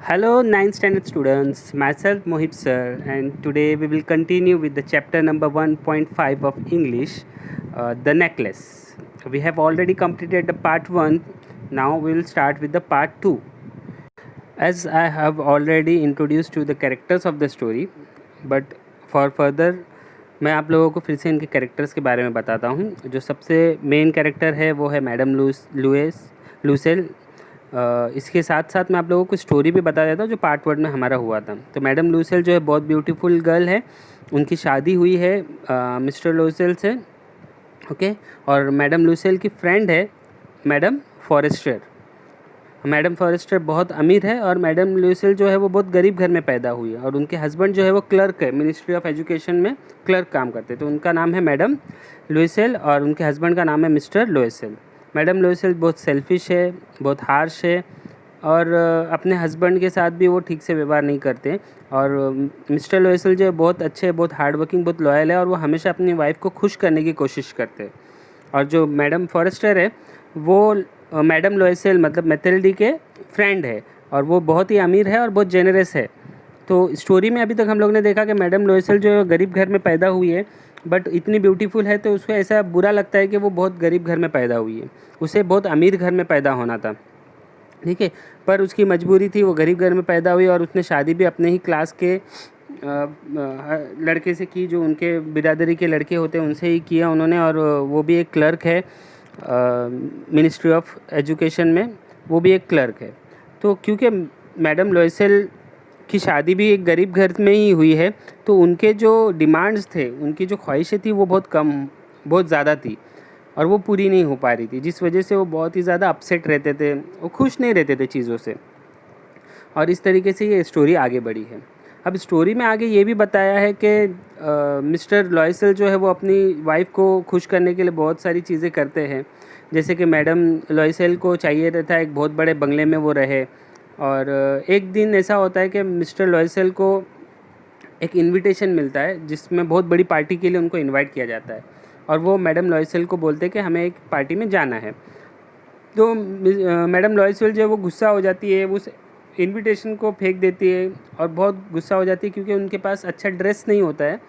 Hello, ninth standard students. Myself Mohit sir, and today we will continue with the chapter number 1.5 of English, the necklace. We have already completed the part 1. Now we will start with the part 2. As I have already introduced to the characters of the story, but for further मैं आप लोगों को फिर से इनके characters के बारे में बताता हूँ. जो सबसे मेन कैरेक्टर है वो है मैडम लूसेल. इसके साथ साथ मैं आप लोगों को स्टोरी भी बता देता हूँ जो पार्ट 1 में हमारा हुआ था. तो मैडम लूसेल जो है बहुत ब्यूटीफुल गर्ल है. उनकी शादी हुई है मिस्टर लूसेल से. ओके. और मैडम लूसेल की फ्रेंड है मैडम फॉरेस्टर. मैडम फॉरेस्टर बहुत अमीर है और मैडम लूसेल जो है वो बहुत गरीब घर में पैदा हुई है. और उनके हस्बैंड जो है वो क्लर्क है, मिनिस्ट्री ऑफ एजुकेशन में क्लर्क काम करते. तो उनका नाम है मैडम लूसेल और उनके हस्बैंड का नाम है मिस्टर लोएसेल. मैडम लोएसेल बहुत सेल्फिश है, बहुत हार्श है और अपने हस्बैंड के साथ भी वो ठीक से व्यवहार नहीं करते. और मिस्टर लोएसेल जो है बहुत अच्छे, बहुत हार्ड वर्किंग, बहुत लॉयल है और वो हमेशा अपनी वाइफ को खुश करने की कोशिश करते हैं. और जो मैडम फॉरेस्टर है वो मैडम लोएसेल मतलब मैथिल्डी के फ्रेंड है और वो बहुत ही अमीर है और बहुत जेनरस है. तो स्टोरी में अभी तक हम लोग ने देखा कि मैडम लोएसेल जो है गरीब घर में पैदा हुई है, बट इतनी ब्यूटीफुल है तो उसको ऐसा बुरा लगता है कि वो बहुत गरीब घर में पैदा हुई है. उसे बहुत अमीर घर में पैदा होना था, ठीक है, पर उसकी मजबूरी थी. वो गरीब घर में पैदा हुई और उसने शादी भी अपने ही क्लास के लड़के से की, जो उनके बिरादरी के लड़के होते हैं उनसे ही किया उन्होंने. और वो भी एक क्लर्क है मिनिस्ट्री ऑफ एजुकेशन में, वो भी एक क्लर्क है. तो क्योंकि मैडम लोएसेल की शादी भी एक गरीब घर में ही हुई है तो उनके जो डिमांड्स थे, उनकी जो ख्वाहिशें थी वो बहुत ज़्यादा थी और वो पूरी नहीं हो पा रही थी, जिस वजह से वो बहुत ही ज़्यादा अपसेट रहते थे, वो खुश नहीं रहते थे चीज़ों से. और इस तरीके से ये स्टोरी आगे बढ़ी है. अब स्टोरी में आगे ये भी बताया है कि मिस्टर लोएसेल जो है वो अपनी वाइफ को खुश करने के लिए बहुत सारी चीज़ें करते हैं. जैसे कि मैडम लोएसेल को चाहिए रहता है एक बहुत बड़े बंगले में वो रहे. और एक दिन ऐसा होता है कि मिस्टर लोएसेल को एक इनविटेशन मिलता है जिसमें बहुत बड़ी पार्टी के लिए उनको इनवाइट किया जाता है. और वो मैडम लोएसेल को बोलते हैं कि हमें एक पार्टी में जाना है. तो मैडम लोएसेल जो है वो गुस्सा हो जाती है, उस इनविटेशन को फेंक देती है और बहुत गुस्सा हो जाती है क्योंकि उनके पास अच्छा ड्रेस नहीं होता है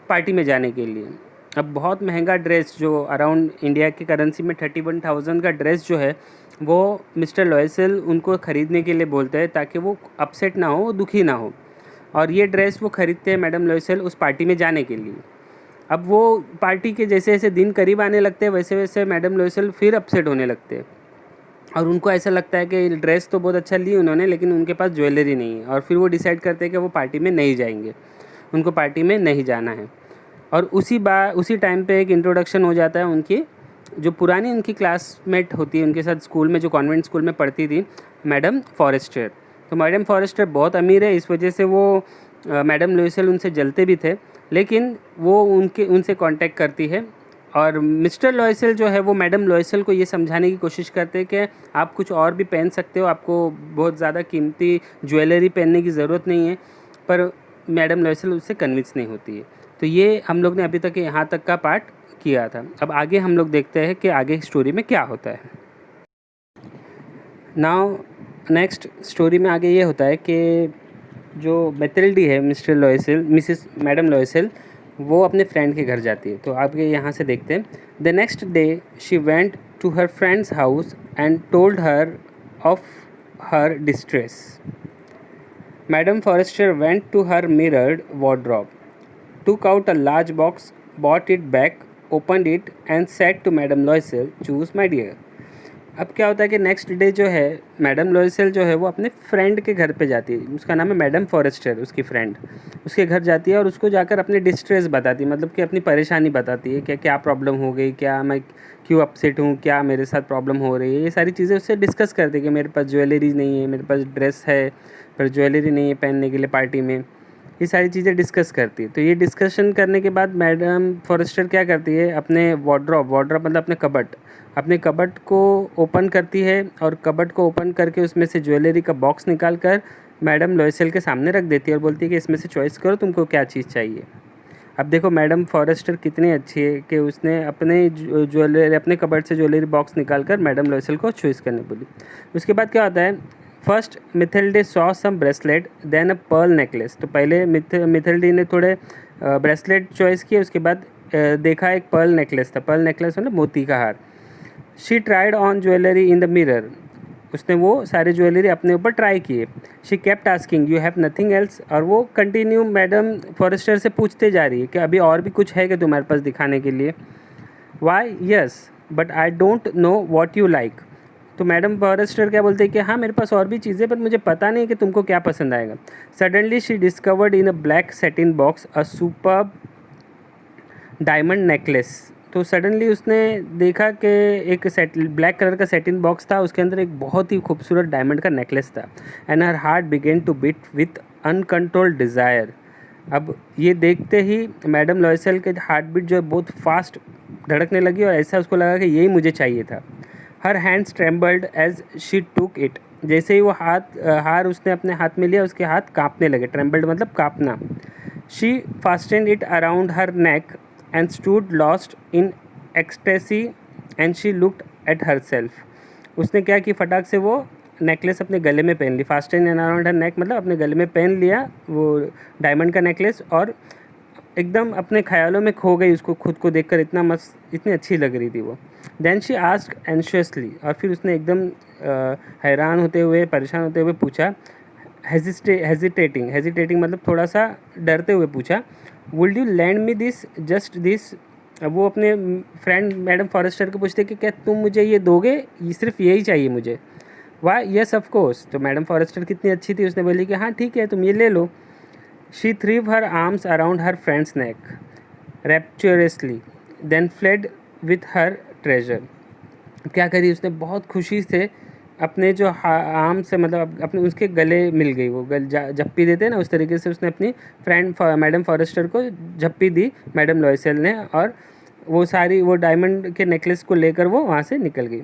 पार्टी में जाने के लिए. अब बहुत महंगा ड्रेस जो अराउंड इंडिया की करेंसी में 31,000 का ड्रेस जो है वो मिस्टर लोएसेल उनको ख़रीदने के लिए बोलते हैं ताकि वो अपसेट ना हो, दुखी ना हो. और ये ड्रेस वो ख़रीदते हैं मैडम लोएसेल उस पार्टी में जाने के लिए. अब वो पार्टी के जैसे जैसे दिन करीब आने लगते हैं वैसे वैसे मैडम लोएसेल फिर अपसेट होने लगते हैं और उनको ऐसा लगता है कि ड्रेस तो बहुत अच्छा ली उन्होंने लेकिन उनके पास ज्वेलरी नहीं है. और फिर वो डिसाइड करते हैं कि वो पार्टी में नहीं जाएंगे, उनको पार्टी में नहीं जाना है. और उसी टाइम पे एक इंट्रोडक्शन हो जाता है उनकी जो पुरानी उनकी क्लासमेट होती है उनके साथ स्कूल में, जो कॉन्वेंट स्कूल में पढ़ती थी, मैडम फॉरेस्टर. तो मैडम फॉरेस्टर बहुत अमीर है, इस वजह से वो मैडम लोएसेल उनसे जलते भी थे, लेकिन वो उनसे कांटेक्ट करती है. और मिस्टर लोएसेल जो है वो मैडम लोएसेल को ये समझाने की कोशिश करते हैं कि आप कुछ और भी पहन सकते हो, आपको बहुत ज़्यादा कीमती ज्वेलरी पहनने की ज़रूरत नहीं है. पर मैडम लोएसेल उससे कन्विंस नहीं होती है. तो ये हम लोग ने अभी तक यहाँ तक का पार्ट किया था. अब आगे हम लोग देखते हैं कि आगे स्टोरी में क्या होता है. नाउ नेक्स्ट स्टोरी में आगे ये होता है कि जो मैथिल्डी है मिसिस मैडम लोएसेल, वो अपने फ्रेंड के घर जाती है. तो आगे यहाँ से देखते हैं. The next day she went to her friend's house and told her of her distress. Madam Forestier went to her mirrored wardrobe, took out a large box, brought it back, opened it and said to Madam Loisel, choose my dear. अब क्या होता है कि next day जो है madam लोएसेल जो है वो अपने फ्रेंड के घर पे जाती है. उसका नाम है मैडम फॉरेस्टर, उसकी फ्रेंड. उसके घर जाती है और उसको जाकर अपने डिस्ट्रेस बताती है, मतलब कि अपनी परेशानी बताती है कि क्या प्रॉब्लम हो गई, क्या मैं क्यों अपसेट हूँ, क्या मेरे साथ प्रॉब्लम हो रही है. ये सारी चीज़ें उससे डिस्कस करती है कि मेरे पास ज्वेलरी नहीं है, मेरे पास ड्रेस है पर ज्वेलरी नहीं है पहनने के लिए पार्टी में. ये सारी चीज़ें डिस्कस करती है. तो ये डिस्कशन करने के बाद मैडम फॉरेस्टर क्या करती है, अपने वॉर्डरोब मतलब अपने कबट को ओपन करती है और कबट को ओपन करके उसमें से ज्वेलरी का बॉक्स निकाल कर मैडम लोएसेल के सामने रख देती है और बोलती है कि इसमें से चॉइस करो तुमको क्या चीज़ चाहिए. अब देखो मैडम फॉरेस्टर कितनी अच्छी है कि उसने अपने कबट से ज्वेलरी बॉक्स निकाल कर मैडम लोएसेल को चॉइस करने बोली. उसके बाद क्या होता है, first Mathilde saw some bracelet then a pearl necklace. तो पहले मिथिल्डी ने थोड़े ब्रेसलेट चॉइस किए, उसके बाद देखा एक पर्ल नेकलेस था। पर्ल नेकलेस मतलब मोती का हार। She tried on jewellery in the mirror. उसने वो सारे ज्वेलरी अपने ऊपर ट्राई किए। She kept asking you have nothing else. और वो कंटिन्यू मैडम फॉरेस्टर से पूछते जा रही है कि अभी और भी कुछ है क्या तुम्हारे पास दिखाने के लिए। Why yes but I don't know what you like. तो मैडम फॉरेस्टर क्या बोलते हैं कि हाँ मेरे पास और भी चीज़ें, पर मुझे पता नहीं कि तुमको क्या पसंद आएगा। Suddenly she discovered in a black satin box a superb diamond necklace. तो सडनली उसने देखा कि एक ब्लैक कलर का सेटिन बॉक्स था, उसके अंदर एक बहुत ही खूबसूरत डायमंड का नेकलेस था। And her heart began to beat with uncontrolled desire. अब ये देखते ही मैडम लॉयसेल के हार्ट बीट जो है बहुत फास्ट धड़कने लगी और ऐसा उसको लगा कि यही मुझे चाहिए था। Her hands trembled as she took it. जैसे ही वो हार उसने अपने हाथ में लिया, उसके हाथ कांपने लगे। ट्रेम्बल्ड मतलब कांपना। She fastened it around her neck and stood lost in ecstasy and she looked at herself। उसने क्या कि फटाक से वो नेकलेस अपने गले में पहन ली। फास्टेंड एंड अराउंड हर नेक मतलब अपने गले में पहन लिया वो डायमंड का नेकलेस, और एकदम अपने ख्यालों में खो गई उसको खुद को देखकर। इतना मस्त, इतनी अच्छी लग रही थी वो। Then she asked anxiously. और फिर उसने एकदम हैरान होते हुए, परेशान होते हुए पूछा, हेजिटेटिंग मतलब थोड़ा सा डरते हुए पूछा, would you land me this just this. अब वो अपने फ्रेंड मैडम फॉरेस्टर को पूछते कि क्या तुम मुझे ये दोगे, ये सिर्फ यही चाहिए मुझे। वाह यस ऑफ कोर्स। तो मैडम फॉरेस्टर कितनी अच्छी थी, उसने बोली कि हाँ ठीक है तुम ये ले लो। She threw her arms around her friend's neck rapturously then fled with her treasure. क्या करी उसने, बहुत खुशी से अपने जो आर्म से मतलब अपने उसके गले मिल गई। वो झप्पी देते हैं ना, उस तरीके से उसने अपनी फ्रेंड मैडम फॉरेस्टर को झप्पी दी मैडम लॉयसेल ने, और वो डायमंड के नेकलेस को लेकर वो वहाँ से निकल गई।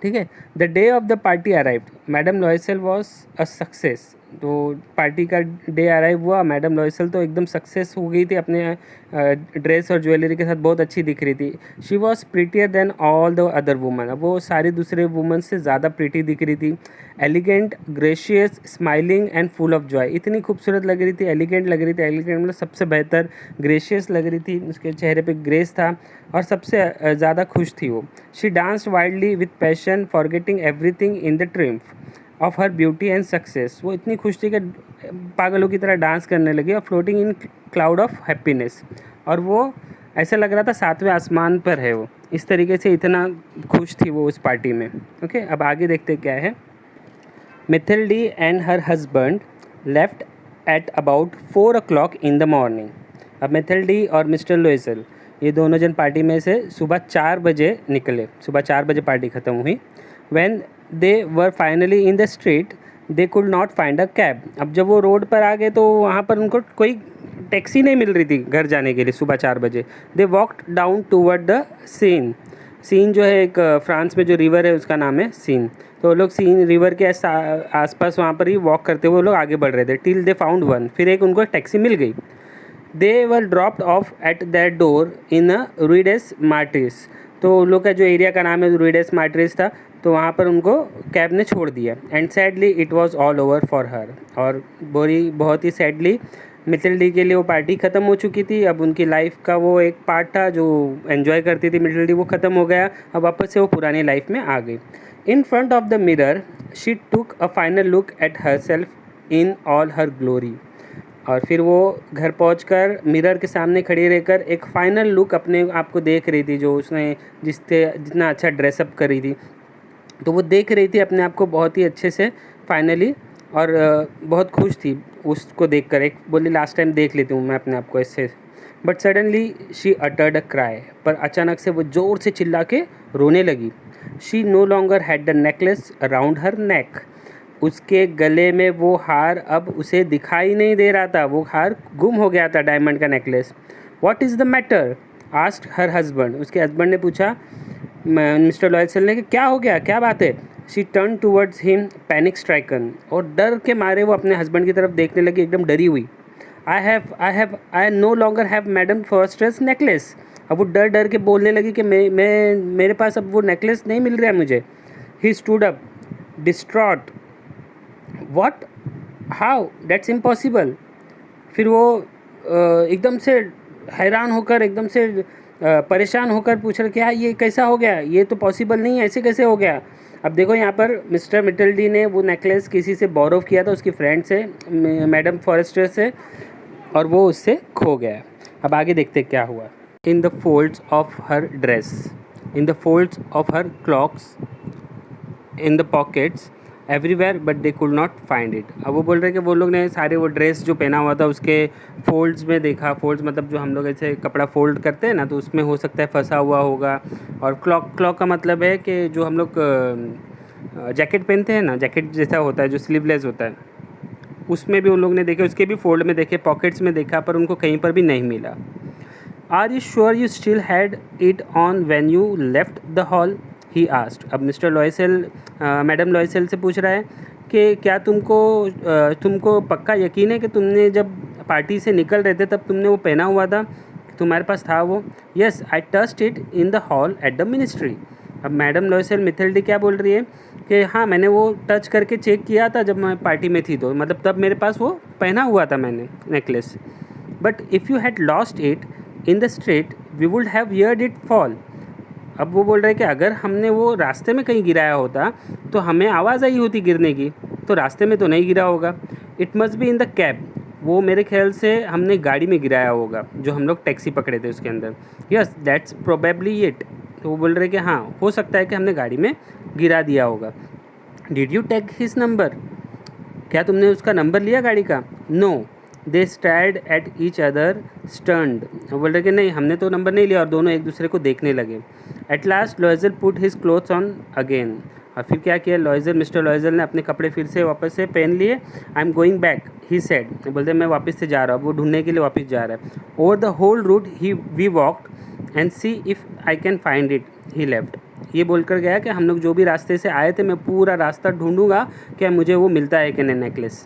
ठीक है। The day of the party arrived, madame Loisel was a success. तो पार्टी का डे अराइव हुआ, मैडम लॉयसेल तो एकदम सक्सेस हो गई थी, अपने ड्रेस और ज्वेलरी के साथ बहुत अच्छी दिख रही थी। She was prettier then all the other woman. अब वो सारी दूसरे वुमन से ज़्यादा प्रिटी दिख रही थी। Elegant, gracious, smiling and full of joy. इतनी खूबसूरत लग रही थी, एलिगेंट लग रही थी। एलिगेंट मतलब सबसे बेहतर। ग्रेशियस लग रही थी, उसके चेहरे पे ग्रेस था, और सबसे ज़्यादा खुश थी वो। She danced wildly with passion forgetting everything in the triumph of her beauty and success. वो इतनी खुश थी कि पागलों की तरह डांस करने लगी, और floating in cloud of happiness. और वो ऐसा लग रहा था 7वें आसमान पर है वो। इस तरीके से इतना खुश थी वो उस पार्टी में। ओके, अब आगे देखते क्या है। Mathilde and her husband left at about 4 o'clock in the morning. अब मिथिल्डी और मिस्टर लॉयसेल ये दोनों जन पार्टी में से सुबह 4 बजे निकले। सुबह 4 बजे पार्टी ख़त्म हुई। When they were finally in the street they could not find a cab. अब जब वो रोड पर आ गए तो वहाँ पर उनको कोई टैक्सी नहीं मिल रही थी घर जाने के लिए सुबह 4 बजे। They walked down toward the Seine. Seine जो है एक फ्रांस में जो रिवर है उसका नाम है सीन। तो वो लोग सीन रिवर के आसपास वहाँ पर ही वॉक करते हुए लोग आगे बढ़ रहे थे। टिल दे फाउंड वन, फिर एक उनको टैक्सी मिल गई। They were dropped off at that door in a Rue des Martyrs. तो लोग का जो एरिया का नाम है रुइडेस मार्टिस था, तो वहाँ पर उनको कैब ने छोड़ दिया। And sadly it was all over for her. और बहुत ही सैडली मिथिल्डी के लिए वो पार्टी ख़त्म हो चुकी थी। अब उनकी लाइफ का वो एक पार्ट था जो एन्जॉय करती थी मिथिल्डी, वो ख़त्म हो गया। अब वापस से वो पुरानी लाइफ में आ गई। In front of the mirror she took a final look at her self in all her glory. और फिर वो घर पहुंचकर मिरर के सामने खड़ी रहकर एक फ़ाइनल लुक अपने आप को देख रही थी, जो उसने जितना अच्छा ड्रेसअप करी थी। तो वो देख रही थी अपने आप को बहुत ही अच्छे से फाइनली, और बहुत खुश थी उसको देखकर। एक बोली लास्ट टाइम देख लेती हूँ मैं अपने आप को ऐसे। But suddenly she uttered a cry. पर अचानक से वो ज़ोर से चिल्ला के रोने लगी। She no longer had the necklace around her neck. उसके गले में वो हार अब उसे दिखाई नहीं दे रहा था, वो हार गुम हो गया था, डायमंड का necklace. What is the matter asked her husband. उसके हस्बैंड ने पूछा मिस्टर लॉयसेल ने कि क्या हो गया, क्या बात है। She turn towards him panic stricken. और डर के मारे वो अपने हस्बैंड की तरफ देखने लगी, एकदम डरी हुई। I know longer have madam Forester's necklace. अब वो डर डर के बोलने लगी कि मेरे पास अब वो नेकलेस नहीं मिल रहा है मुझे। He stood up distraught what, how, that's impossible. फिर वो एकदम से हैरान होकर, एकदम से परेशान होकर पूछ रहे क्या ये कैसा हो गया, ये तो पॉसिबल नहीं है, ऐसे कैसे हो गया। अब देखो यहाँ पर मिस्टर मिटलडी ने वो नेकलेस किसी से बोरो किया था, उसकी फ्रेंड से, मैडम फॉरेस्टर से, और वो उससे खो गया। अब आगे देखते क्या हुआ। In the folds of her dress, in the folds of her clocks, in the pockets, everywhere, but they could not find it. अब वो बोल रहे कि वो लोग ने सारे वो ड्रेस जो पहना हुआ था उसके फोल्ड्स में देखा। फोल्ड्स मतलब जो हम लोग ऐसे कपड़ा फोल्ड करते हैं ना, तो उसमें हो सकता है फंसा हुआ होगा। और क्लॉक का मतलब है कि जो हम लोग जैकेट पहनते हैं ना, जैकेट जैसा होता है जो स्लीवलेस होता है, उसमें भी उन लोग ने देखे, उसके भी फोल्ड में देखे, पॉकेट्स में देखा, पर उनको कहीं पर भी नहीं मिला। Are you sure you still had it on when you left the hall, he asked. अब मिस्टर लॉयसेल मैडम लॉयसेल से पूछ रहा है कि क्या तुमको पक्का यकीन है कि तुमने जब पार्टी से निकल रहे थे तब तुमने वो पहना हुआ था, तुम्हारे पास था वो। Yes, I touched it in the hall at the ministry. अब मैडम लॉयसेल मिथेल्डी क्या बोल रही है कि हाँ, मैंने वो टच करके चेक किया था जब मैं पार्टी में थी, तो मतलब तब मेरे पास वो पहना हुआ था मैंने necklace. But if you had lost it in the street we would have heard it fall. अब वो बोल रहे हैं कि अगर हमने वो रास्ते में कहीं गिराया होता तो हमें आवाज़ आई होती गिरने की, तो रास्ते में तो नहीं गिरा होगा। It must be in the cab, वो मेरे ख्याल से हमने गाड़ी में गिराया होगा, जो हम लोग टैक्सी पकड़े थे उसके अंदर। Yes, that's probably it. तो वो बोल रहे कि हाँ, हो सकता है कि हमने गाड़ी में गिरा दिया होगा। Did you take his number, क्या तुमने उसका नंबर लिया गाड़ी का। No, they stared at each other stunned. बोल रहे कि नहीं, हमने तो नंबर नहीं लिया, और दोनों एक दूसरे को देखने लगे। At last लॉयजल put his clothes on again. और फिर क्या किया मिस्टर लॉयजल ने अपने कपड़े फिर से वापस से पहन लिए। I am going back, he said. बोलते मैं वापस से जा रहा हूँ, वो ढूंढने के लिए वापस जा रहा है। Over the whole route we walked and see if I can find it, he left. ये बोलकर गया कि हम लोग जो भी रास्ते से आए थे मैं पूरा रास्ता ढूंढूंगा क्या मुझे वो मिलता है कि नहीं necklace.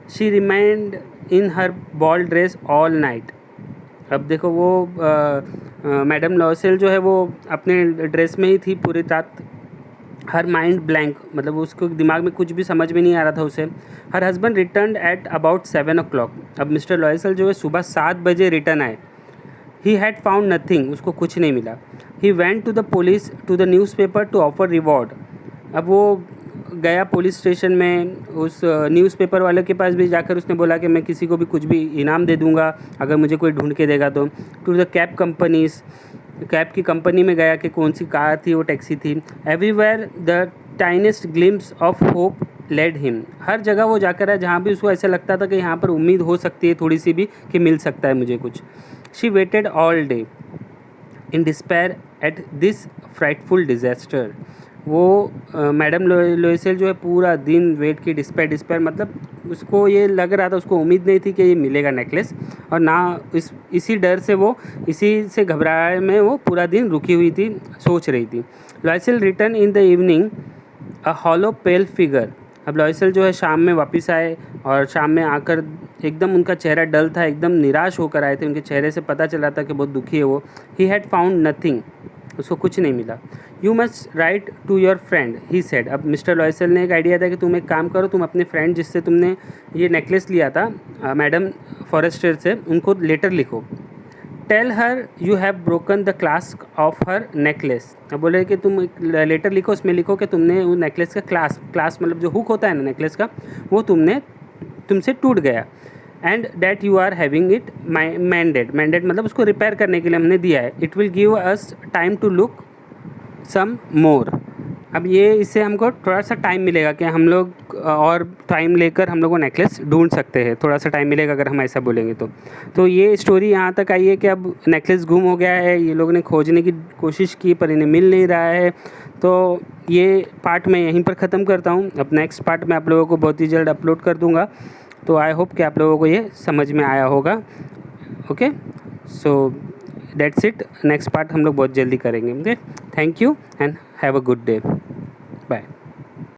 She remind in her ball dress all night. अब देखो वो मैडम लॉयसेल जो है वो अपने ड्रेस में ही थी पूरी रात। हर माइंड ब्लैंक, मतलब उसको दिमाग में कुछ भी समझ में नहीं आ रहा था उसे। Her husband return at about 7 o'clock। अब मिस्टर लॉयसेल जो है सुबह 7 बजे रिटर्न आए। ही हैड फाउंड नथिंग, उसको कुछ नहीं मिला। He went to the police to the newspaper to offer reward. अब वो गया पुलिस स्टेशन में, उस न्यूज़पेपर वाले के पास भी जाकर उसने बोला कि मैं किसी को भी कुछ भी इनाम दे दूंगा अगर मुझे कोई ढूंढ के देगा तो। To the cab companies, cab की कंपनी में गया कि कौन सी कार थी, वो टैक्सी थी। Everywhere the tiniest glimpse of hope led him. हर जगह वो जाकर है जहाँ भी उसको ऐसा लगता था कि यहाँ पर उम्मीद हो सकती है थोड़ी सी भी कि मिल सकता है मुझे कुछ। She weighted all day in despair at this frightful disaster. वो मैडम लॉयसेल जो है पूरा दिन वेट की, डिस्पेयर मतलब उसको ये लग रहा था, उसको उम्मीद नहीं थी कि ये मिलेगा नेकलेस, और ना इसी डर से वो, इसी से घबराए में वो पूरा दिन रुकी हुई थी, सोच रही थी। Loisel return in the evening a hollow pale figure. अब लॉयसेल जो है शाम में वापस आए, और शाम में आकर एकदम उनका चेहरा डल था, एकदम निराश होकर आए थे, उनके चेहरे से पता चला था कि बहुत दुखी है वो। ही हैड फाउंड नथिंग, उसको कुछ नहीं मिला। You must write to your friend, he said. अब मिस्टर लॉयसेल ने एक आइडिया था कि तुम एक काम करो, तुम अपने फ्रेंड जिससे तुमने ये नेकलेस लिया था मैडम फॉरेस्टर से, उनको लेटर लिखो। Tell her you have broken the clasp of her necklace. अब बोले कि तुम एक लेटर लिखो, उसमें लिखो कि तुमने वो नेकलेस का क्लास मतलब जो हुक होता है ना नेकलेस का, वो तुमसे टूट गया। And that you are having it mended मतलब उसको रिपेयर करने के लिए हमने दिया है। It will give us time to look some more. अब ये इससे हमको थोड़ा सा टाइम मिलेगा कि हम लोग और टाइम लेकर हम लोग वो नेकलेस ढूंढ सकते हैं, थोड़ा सा टाइम मिलेगा अगर हम ऐसा बोलेंगे तो ये स्टोरी यहाँ तक आई है कि अब नेकलेस गुम हो गया है, ये लोगों ने खोजने की कोशिश की पर इन्हें मिल नहीं रहा है। तो ये पार्ट मैं यहीं पर ख़त्म करता हूँ। अब नेक्स्ट पार्ट मैं आप लोगों को बहुत ही जल्द अपलोड कर दूँगा। तो आई होप कि आप लोगों को ये समझ में आया होगा। Okay, so that's it. Next part हम लोग बहुत जल्दी करेंगे। Okay, thank you and have a good day.